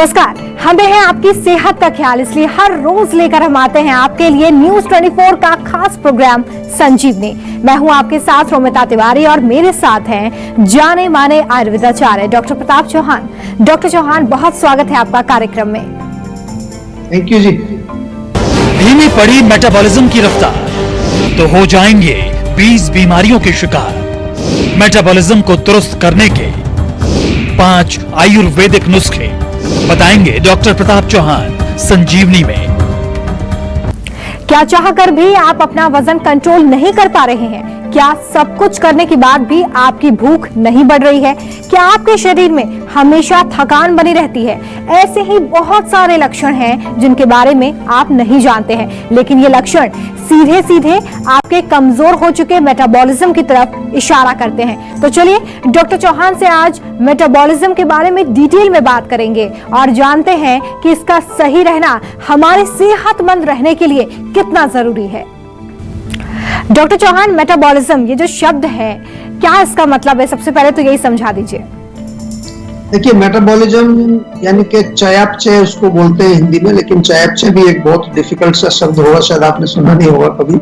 नमस्कार, हमें है आपकी सेहत का ख्याल, इसलिए हर रोज लेकर हम आते हैं आपके लिए न्यूज 24 का खास प्रोग्राम संजीवनी। मैं हूं आपके साथ रोमिता तिवारी और मेरे साथ हैं जाने माने आयुर्वेदाचार्य डॉक्टर प्रताप चौहान। डॉक्टर चौहान, बहुत स्वागत है आपका कार्यक्रम में। थैंक यू जी। धीमी पड़ी मेटाबॉलिज्म की रफ्तार तो हो जाएंगे 20 बीमारियों के शिकार। मेटाबॉलिज्म को दुरुस्त करने के 5 आयुर्वेदिक नुस्खे बताएंगे डॉक्टर प्रताप चौहान संजीवनी में। क्या चाहकर भी आप अपना वजन कंट्रोल नहीं कर पा रहे हैं? क्या सब कुछ करने के बाद भी आपकी भूख नहीं बढ़ रही है? क्या आपके शरीर में हमेशा थकान बनी रहती है? ऐसे ही बहुत सारे लक्षण हैं जिनके बारे में आप नहीं जानते हैं, लेकिन ये लक्षण सीधे सीधे आपके कमजोर हो चुके मेटाबॉलिज्म की तरफ इशारा करते हैं। तो चलिए डॉक्टर चौहान से आज मेटाबॉलिज्म के बारे में डिटेल में बात करेंगे और जानते हैं कि इसका सही रहना हमारे सेहतमंद रहने के लिए कितना जरूरी है। डॉक्टर चौहान, मेटाबॉलिज्म ये जो शब्द है, क्या इसका मतलब है? सबसे पहले तो यही समझा दीजिए। देखिए, मेटाबॉलिज्म यानी कि चयापचय उसको बोलते हैं हिंदी में, लेकिन चयापचय भी एक बहुत डिफिकल्ट सा शब्द होगा, शायद आपने सुना नहीं होगा कभी।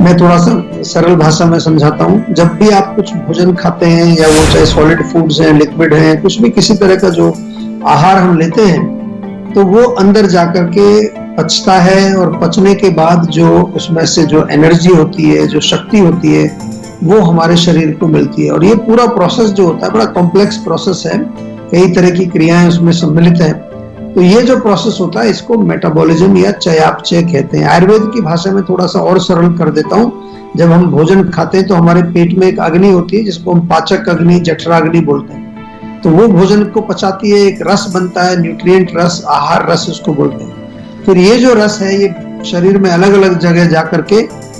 मैं थोड़ा सा सरल भाषा में समझाता हूँ। जब भी आप कुछ भोजन खाते हैं, या वो चाहे सॉलिड फूड्स हैं, लिक्विड हैं, कुछ भी किसी तरह का जो आहार हम लेते हैं, तो वो अंदर जाकर के पचता है, और पचने के बाद जो उसमें से जो एनर्जी होती है, जो शक्ति होती है, वो हमारे शरीर को मिलती है। और ये पूरा प्रोसेस जो होता है बड़ा कॉम्प्लेक्स प्रोसेस है, कई तरह की क्रियाएं उसमें सम्मिलित हैं। तो ये जो प्रोसेस होता है इसको मेटाबॉलिज्म या चयापचय कहते हैं। आयुर्वेद की भाषा में थोड़ा सा और सरल कर देता हूँ। जब हम भोजन खाते हैं तो हमारे पेट में एक अग्नि होती है जिसको हम पाचक अग्नि, जठराग्नि बोलते हैं। तो वो भोजन को पचाती है, एक रस बनता है, न्यूट्रिएंट रस, आहार रस उसको बोलते हैं। फिर ये जो रस है ये शरीर में अलग अलग जगह जाकर के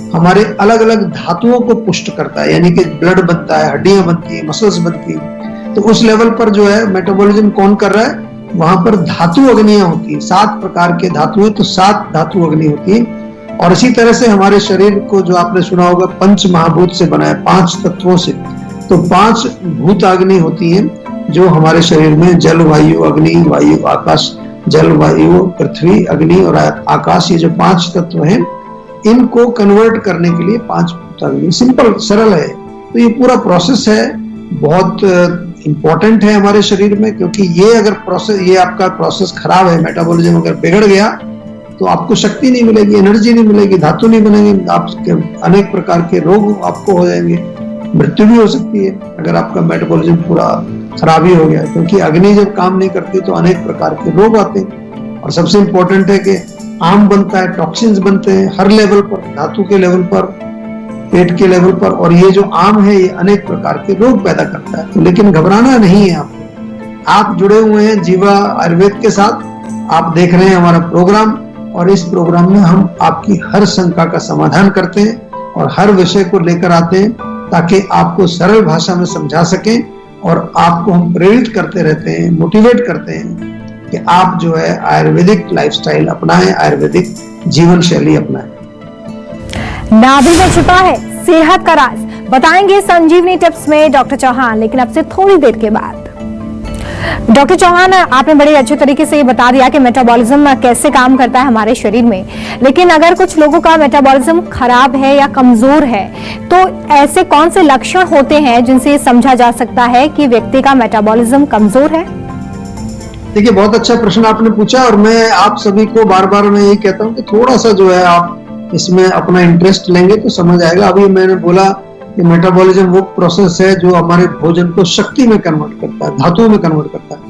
हमारे अलग अलग धातुओं को पुष्ट करता है, यानी कि ब्लड बनता है, हड्डियां बनती है, मसल्स बनती है। तो उस लेवल पर जो है मेटाबॉलिज्म कौन कर रहा है, वहां पर धातु अग्नियां होती है। 7 प्रकार के धातु है, तो 7 धातु अग्नि होती है। और इसी तरह से हमारे शरीर को, जो आपने सुना होगा, पंच महाभूत से बना है, 5 तत्वों से। तो 5 भूत अग्नि होती है जो हमारे शरीर में जल, वायु, अग्नि, वायु, आकाश, जल, वायु, पृथ्वी, अग्नि और आकाश, ये जो 5 तत्व हैं, इनको कन्वर्ट करने के लिए 5 भूत अग्नि। सिंपल, सरल है। तो ये पूरा प्रोसेस है, बहुत इंपॉर्टेंट है हमारे शरीर में, क्योंकि ये अगर प्रोसेस, ये आपका प्रोसेस खराब है, मेटाबॉलिज्म अगर बिगड़ गया तो आपको शक्ति नहीं मिलेगी, एनर्जी नहीं मिलेगी, धातु नहीं बनेंगे, आपके अनेक प्रकार के रोग आपको हो जाएंगे, मृत्यु भी हो सकती है अगर आपका मेटाबॉलिज्म पूरा खराब ही हो गया। क्योंकि अग्नि जब काम नहीं करती तो अनेक प्रकार के रोग आते हैं। और सबसे इंपॉर्टेंट है कि आम बनता है, टॉक्सिन्स बनते हैं हर लेवल पर, धातु के लेवल पर, पेट के लेवल पर। और ये जो आम है ये अनेक प्रकार के रोग पैदा करता है। तो लेकिन घबराना नहीं है आपको। आप जुड़े हुए हैं जीवा आयुर्वेद के साथ, आप देख रहे हैं हमारा प्रोग्राम, और इस प्रोग्राम में हम आपकी हर शंका का समाधान करते हैं और हर विषय को लेकर आते हैं, ताकि आपको सरल भाषा में समझा सकें। और आपको हम प्रेरित करते रहते हैं, मोटिवेट करते हैं कि आप जो है आयुर्वेदिक लाइफस्टाइल अपनाएं, आयुर्वेदिक जीवन शैली अपनाएं। नाभि में छिपा है सेहत का राज, बताएंगे संजीवनी टिप्स में डॉक्टर चौहान, लेकिन अब से थोड़ी देर के बाद। डॉक्टर चौहान, आपने बड़े अच्छे तरीके से ये बता दिया कि मेटाबॉलिज्म कैसे काम करता है हमारे शरीर में, लेकिन अगर कुछ लोगों का मेटाबॉलिज्म खराब है या कमजोर है, तो ऐसे कौन से लक्षण होते हैं जिनसे समझा जा सकता है कि व्यक्ति का मेटाबॉलिज्म कमजोर है? देखिए, बहुत अच्छा प्रश्न आपने पूछा, और मैं आप सभी को बार बार मैं यही कहता हूँ कि थोड़ा सा जो है आप इसमें अपना इंटरेस्ट लेंगे तो समझ आएगा। अभी मैंने बोला कि मेटाबॉलिज्म वो प्रोसेस है जो हमारे भोजन को शक्ति में कन्वर्ट करता है, धातुओं में कन्वर्ट करता है।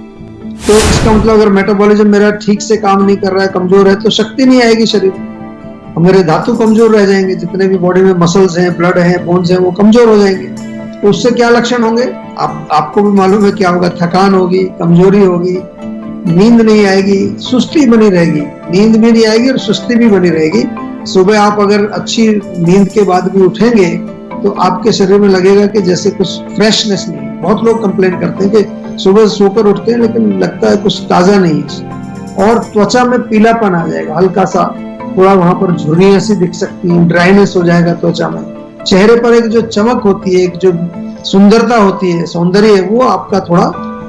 तो इसका मतलब अगर मेटाबॉलिज्म मेरा ठीक से काम नहीं कर रहा है, कमजोर है, तो शक्ति नहीं आएगी शरीर में, और मेरे धातु कमजोर रह जाएंगे। जितने भी बॉडी में मसल्स हैं, ब्लड हैं, बोन्स हैं, वो कमजोर हो जाएंगे। तो उससे क्या लक्षण होंगे आपको भी मालूम है क्या होगा। थकान होगी, कमजोरी होगी, नींद नहीं आएगी, सुस्ती बनी रहेगी, नींद भी नहीं आएगी और सुस्ती भी बनी रहेगी। सुबह आप अगर अच्छी नींद के बाद भी उठेंगे तो आपके शरीर में लगेगा कि जैसे कुछ फ्रेशनेस नहीं है। बहुत लोग कंप्लेन करते हैं कि सुबह सोकर उठते हैं लेकिन लगता है कुछ ताजा नहीं है, और त्वचा में पीलापन आ जाएगा, हल्का सा, थोड़ा वहां पर झुर्रियां सी दिख सकती हैं, ड्राइनेस हो जाएगा त्वचा में, चेहरे पर एक जो चमक होती है, एक जो सुंदरता होती है, सौंदर्य, वो आपका थोड़ा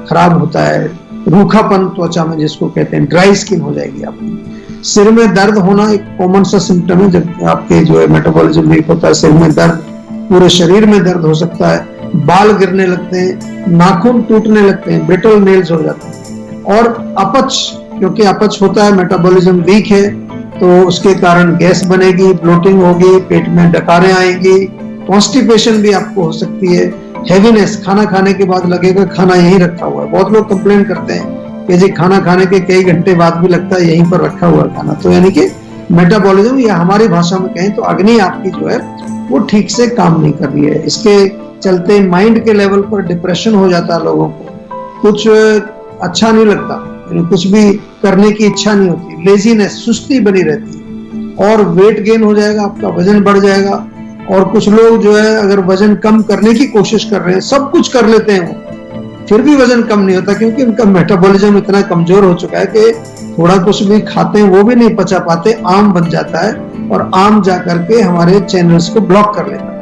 खराब होता है। रूखापन त्वचा में जिसको कहते हैं, ड्राई स्किन हो जाएगी आपकी। सिर में दर्द होना एक कॉमन सा सिम्टम है, जब आपके जो है मेटाबॉलिज्म वीक होता है, सिर में दर्द, पूरे शरीर में दर्द हो सकता है, बाल गिरने लगते हैं, नाखून टूटने लगते हैं, ब्रिटल नेल्स हो जाते हैं, और अपच, क्योंकि अपच होता है, मेटाबॉलिज्म वीक है, तो उसके कारण गैस बनेगी, ब्लोटिंग होगी, पेट में डकारें आएंगी, कॉन्स्टिपेशन भी आपको हो सकती है, हैवीनेस, खाना खाने के बाद लगेगा खाना यहीं रखा हुआ है। बहुत लोग कंप्लेन करते हैं कि जी खाना खाने के कई घंटे बाद भी लगता है यहीं पर रखा हुआ खाना, तो यानी कि मेटाबॉलिज्म, या हमारी भाषा में कहें तो अग्नि आपकी जो है वो ठीक से काम नहीं कर रही है। इसके चलते माइंड के लेवल पर डिप्रेशन हो जाता है लोगों को, कुछ अच्छा नहीं लगता, कुछ भी करने की इच्छा नहीं होती, लेजीनेस, सुस्ती बनी रहती है, और वेट गेन हो जाएगा, आपका वजन बढ़ जाएगा। और कुछ लोग जो है अगर वजन कम करने की कोशिश कर रहे हैं, सब कुछ कर लेते हैं वो, फिर भी वजन कम नहीं होता, क्योंकि उनका मेटाबॉलिज्म इतना कमजोर हो चुका है कि थोड़ा कुछ भी खाते हैं वो भी नहीं पचा पाते, आम बन जाता है, और आम जा करके हमारे चैनल्स को ब्लॉक कर लेता है।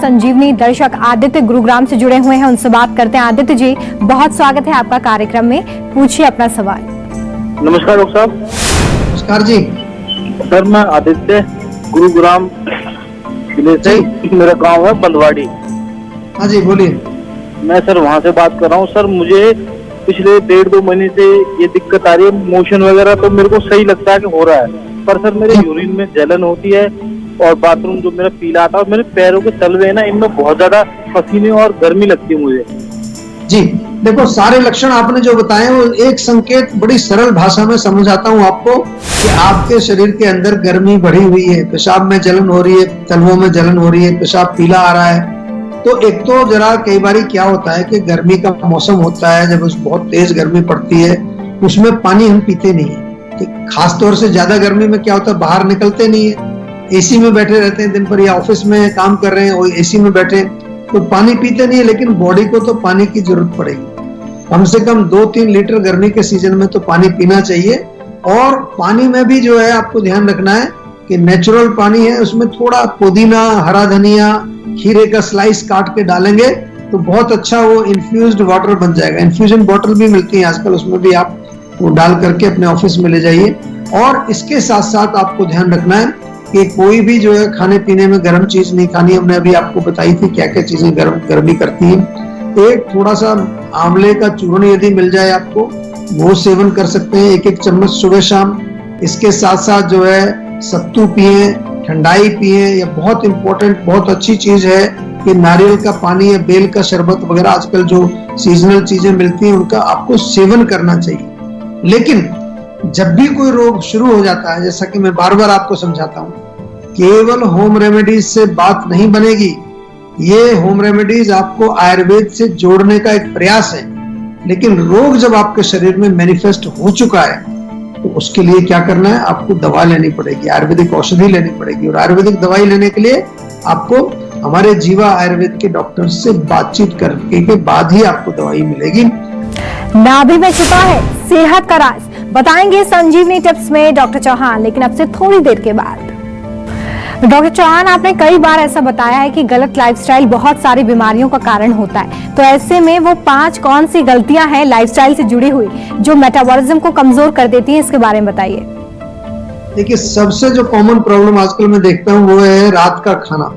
संजीवनी दर्शक आदित्य गुरुग्राम से जुड़े हुए हैं, उनसे बात करते हैं। आदित्य जी, बहुत स्वागत है आपका कार्यक्रम में, पूछिए अपना सवाल। नमस्कार डॉक्टर साहब। नमस्कार जी। सर मैं आदित्य, गुरुग्राम जिले से, मेरा गांव है बंदवाड़ी। हाँ जी बोलिए। मैं सर वहां से बात कर रहा हूँ। सर मुझे पिछले 1.5-2 महीने से ये दिक्कत आ रही है, मोशन वगैरह तो मेरे को सही लगता है कि हो रहा है, पर सर मेरे यूरिन में जलन होती है, और बाथरूम जो मेरा पीला आता है, और मेरे पैरों के तलवे है ना, इनमें बहुत ज्यादा पसीने और गर्मी लगती है मुझे। जी देखो, सारे लक्षण आपने जो बताए वो एक संकेत बड़ी सरल भाषा में समझाता हूँ आपको, कि आपके शरीर के अंदर गर्मी बढ़ी हुई है, पेशाब में जलन हो रही है, तलवों में जलन हो रही है, पेशाब पीला आ रहा है। तो एक तो जरा कई बार क्या होता है कि गर्मी का मौसम होता है, जब बहुत तेज गर्मी पड़ती है, उसमें पानी हम पीते नहीं है। खास तौर से ज्यादा गर्मी में क्या होता है, बाहर निकलते नहीं है, एसी में बैठे रहते हैं दिन भर, या ऑफिस में काम कर रहे हैं और एसी में बैठे, तो पानी पीते नहीं है, लेकिन बॉडी को तो पानी की जरूरत पड़ेगी। कम से कम 2-3 लीटर गर्मी के सीजन में तो पानी पीना चाहिए। और पानी में भी जो है आपको ध्यान रखना है कि नेचुरल पानी है, उसमें थोड़ा पुदीना, हरा धनिया, खीरे का स्लाइस काट के डालेंगे तो बहुत अच्छा वो इन्फ्यूज्ड वाटर बन जाएगा। इन्फ्यूजन बॉटल भी मिलती है आजकल, उसमें भी आप वो डाल करके अपने ऑफिस में ले जाइए। और इसके साथ साथ आपको ध्यान रखना है कि कोई भी जो है खाने पीने में गर्म चीज नहीं खानी। हमने अभी आपको बताई थी क्या क्या चीजें गर्मी करती हैं। एक थोड़ा सा आंवले का चूर्ण यदि मिल जाए आपको, वो सेवन कर सकते हैं, 1-1 चम्मच सुबह शाम। इसके साथ साथ जो है सत्तू पिए, ठंडाई पिए, या बहुत इंपॉर्टेंट, बहुत अच्छी चीज है कि नारियल का पानी या बेल का शरबत वगैरह आजकल जो सीजनल चीजें मिलती हैं उनका आपको सेवन करना चाहिए। लेकिन जब भी कोई रोग शुरू हो जाता है, जैसा कि मैं बार बार आपको समझाता हूँ, केवल होम रेमेडीज से बात नहीं बनेगी। ये होम रेमेडीज आपको आयुर्वेद से जोड़ने का एक प्रयास है, लेकिन रोग जब आपके शरीर में मैनिफेस्ट हो चुका है तो उसके लिए क्या करना है, आपको दवा लेनी पड़ेगी, आयुर्वेदिक औषधि लेनी पड़ेगी। और आयुर्वेदिक दवाई लेने के लिए आपको हमारे जीवा आयुर्वेद के डॉक्टर से बातचीत करने के बाद ही आपको दवाई मिलेगी। नाभि में छुपा है सेहत का राज, बताएंगे संजीवनी टिप्स में डॉक्टर चौहान, लेकिन अब से थोड़ी देर के बाद। डॉक्टर चौहान, आपने कई बार ऐसा बताया है कि गलत लाइफस्टाइल बहुत सारी बीमारियों का कारण होता है, तो ऐसे में वो 5 कौन सी गलतियां हैं लाइफस्टाइल से जुड़ी हुई जो मेटाबॉलिज्म को कमजोर कर देती हैं, इसके बारे में बताइए। देखिए, सबसे जो कॉमन प्रॉब्लम आजकल मैं देखता हूँ वो है रात का खाना।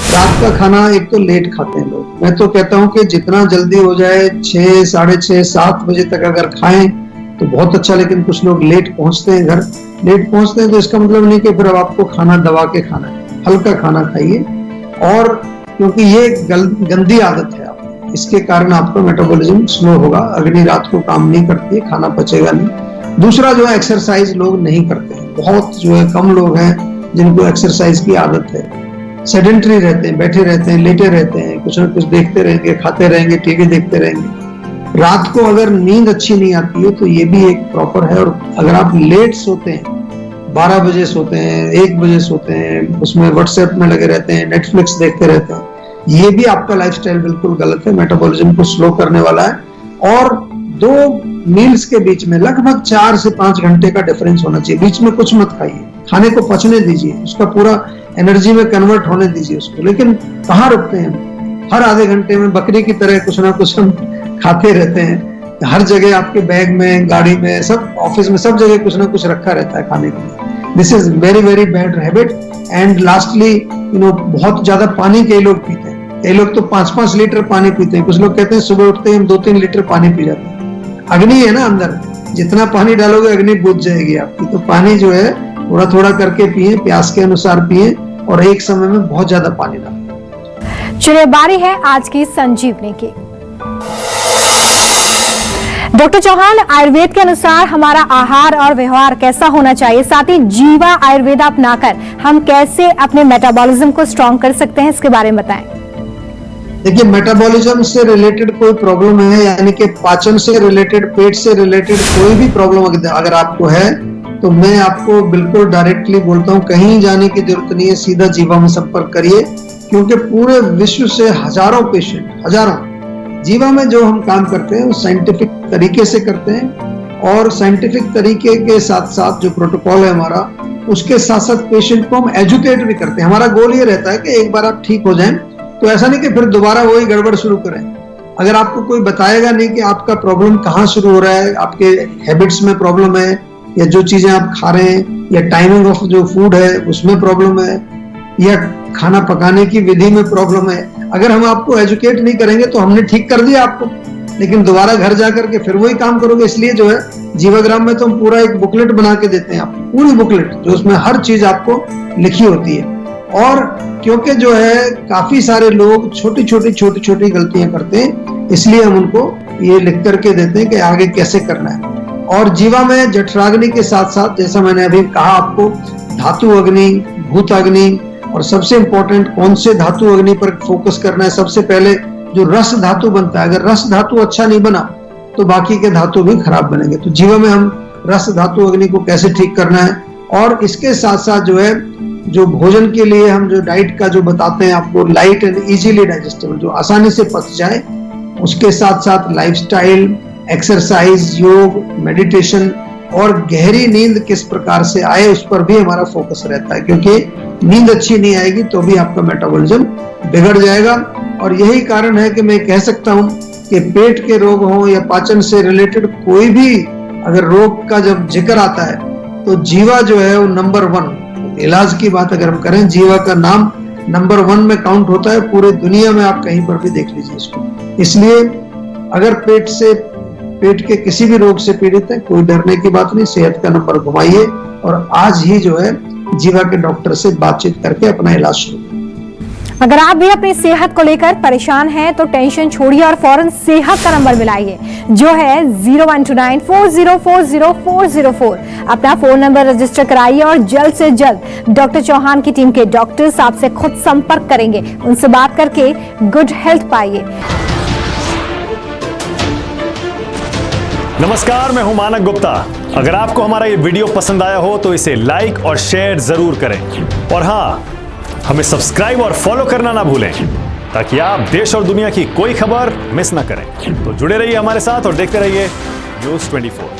रात का खाना एक तो लेट खाते हैं लोग। मैं तो कहता हूँ कि जितना जल्दी हो जाए, 6, 6:30, 7 बजे तक अगर खाएं तो बहुत अच्छा, लेकिन कुछ लोग लेट पहुंचते हैं घर। लेट पहुंचते हैं तो इसका मतलब नहीं कि फिर अब आपको खाना दबा के खाना है, हल्का खाना खाइए। और क्योंकि ये गंदी आदत है आपकी, इसके कारण आपका मेटाबॉलिज्म स्लो होगा, अग्नि रात को काम नहीं करती है, खाना पचेगा नहीं। दूसरा जो है, एक्सरसाइज लोग नहीं करते हैं, बहुत जो है कम लोग हैं जिनको एक्सरसाइज की आदत है। सेडेंटरी रहते हैं, बैठे रहते हैं, लेटे रहते हैं, कुछ ना कुछ देखते रहेंगे, खाते रहेंगे, टीवी देखते रहेंगे। रात को अगर नींद अच्छी नहीं आती है तो ये भी एक प्रॉपर है। और अगर आप लेट सोते हैं, 12 बजे सोते हैं, 1 बजे सोते हैं, उसमें व्हाट्सएप में लगे रहते हैं, नेटफ्लिक्स देखते रहते हैं, ये भी आपका लाइफस्टाइल बिल्कुल गलत है, मेटाबॉलिज्म को स्लो करने वाला है। और 2 मील्स के बीच में लगभग 4 से 5 घंटे का डिफरेंस होना चाहिए। बीच में कुछ मत खाइए, खाने को पचने दीजिए, उसका पूरा एनर्जी में कन्वर्ट होने दीजिए उसको। लेकिन कहाँ रुकते हैं, हर आधे घंटे में बकरी की तरह कुछ ना कुछ हम खाते रहते हैं। हर जगह आपके बैग में, गाड़ी में, सब ऑफिस में, सब जगह कुछ ना कुछ रखा रहता है खाने के लिए। This is very very bad habit. And lastly बहुत ज्यादा पानी कई लोग पीते हैं। कई लोग तो 5-5 लीटर पानी पीते हैं। कुछ लोग कहते हैं सुबह उठते ही हम 2-3 लीटर पानी पी जाते हैं। अग्नि है ना अंदर, जितना पानी डालोगे अग्नि बुझ जाएगी आपकी। तो पानी जो है थोड़ा थोड़ा करके पिए, प्यास के अनुसार पिए, और एक समय में बहुत ज्यादा पानी डालें। चलिए, बारी है आज की संजीवनी की। डॉक्टर चौहान, आयुर्वेद के अनुसार हमारा आहार और व्यवहार कैसा होना चाहिए, साथ ही जीवा आयुर्वेद अपनाकर हम कैसे अपने मेटाबॉलिज्म को स्ट्रॉन्ग कर सकते हैं, इसके बारे में बताएं। देखिए, मेटाबॉलिज्म से रिलेटेड कोई प्रॉब्लम है, यानी कि पाचन से रिलेटेड, पेट से रिलेटेड कोई भी प्रॉब्लम अगर आपको है, तो मैं आपको बिल्कुल डायरेक्टली बोलता हूँ, कहीं जाने की जरूरत नहीं है, सीधा जीवा में संपर्क करिए। क्योंकि पूरे विश्व से हजारों पेशेंट, हजारों, जीवा में जो हम काम करते हैं वो साइंटिफिक तरीके से करते हैं, और साइंटिफिक तरीके के साथ साथ जो प्रोटोकॉल है हमारा, उसके साथ साथ पेशेंट को हम एजुकेट भी करते हैं। हमारा गोल ये रहता है कि एक बार आप ठीक हो जाएं तो ऐसा नहीं कि फिर दोबारा वही गड़बड़ शुरू करें। अगर आपको कोई बताएगा नहीं कि आपका प्रॉब्लम कहाँ शुरू हो रहा है, आपके हैबिट्स में प्रॉब्लम है, या जो चीजें आप खा रहे हैं, या टाइमिंग ऑफ जो फूड है उसमें प्रॉब्लम है, या खाना पकाने की विधि में प्रॉब्लम है, अगर हम आपको एजुकेट नहीं करेंगे तो हमने ठीक कर दिया आपको, लेकिन दोबारा घर जाकर के फिर वही काम करोगे। इसलिए जो है जीवाग्राम में तो हम पूरा एक बुकलेट बना के देते हैं आपको, पूरी बुकलेट, जो उसमें हर चीज आपको लिखी होती है। और क्योंकि जो है काफी सारे लोग छोटी छोटी गलतियां करते हैं, इसलिए हम उनको ये लिख करके देते हैं कि आगे कैसे करना है। और जीवा में जठराग्नि के साथ साथ, जैसा मैंने अभी कहा आपको, धातु अग्नि, भूत अग्नि, और सबसे इंपॉर्टेंट कौन से धातु अग्नि पर फोकस करना है। सबसे पहले जो रस धातु बनता है, अगर रस धातु अच्छा नहीं बना तो बाकी के धातु भी खराब बनेंगे। तो जीवा में हम रस धातु अग्नि को कैसे ठीक करना है, और इसके साथ साथ जो है जो भोजन के लिए हम जो डाइट का जो बताते हैं आपको, लाइट एंड इजीली डाइजेस्टेबल, जो आसानी से पच जाए, उसके साथ साथ लाइफस्टाइल, एक्सरसाइज, योग, मेडिटेशन, और गहरी नींद किस प्रकार से आए उस पर भी हमारा फोकस रहता है। क्योंकि नींद अच्छी नहीं आएगी तो भी आपका मेटाबॉलिज्म बिगड़ जाएगा। और यही कारण है कि मैं कह सकता हूं कि पेट के रोग हों या पाचन से रिलेटेड कोई भी अगर रोग का जब जिक्र आता है तो जीवा जो है वो नंबर 1 इलाज की बात अगर हम करें, जीवा का नाम नंबर 1 में काउंट होता है पूरे दुनिया में। आप कहीं पर भी देख लीजिए इसको। इसलिए अगर पेट के किसी भी रोग से पीड़ित है, कोई डरने की बात नहीं, सेहत का नंबर घुमाइए और आज ही जो है जीवा के डॉक्टर से बातचीत करके अपना इलाज शुरू करें। अगर आप भी अपनी सेहत को लेकर परेशान हैं तो टेंशन छोड़िए और फौरन सेहत का नंबर मिलाइए, जो है 012940400404। अपना फोन नंबर रजिस्टर कराइए और जल्द से जल्द डॉक्टर चौहान की टीम के डॉक्टर्स आपसे खुद संपर्क करेंगे। उनसे बात करके गुड हेल्थ पाइए। नमस्कार, मैं हूं मानक गुप्ता। अगर आपको हमारा ये वीडियो पसंद आया हो तो इसे लाइक और शेयर जरूर करें, और हाँ, हमें सब्सक्राइब और फॉलो करना ना भूलें ताकि आप देश और दुनिया की कोई खबर मिस ना करें। तो जुड़े रहिए हमारे साथ और देखते रहिए News 24।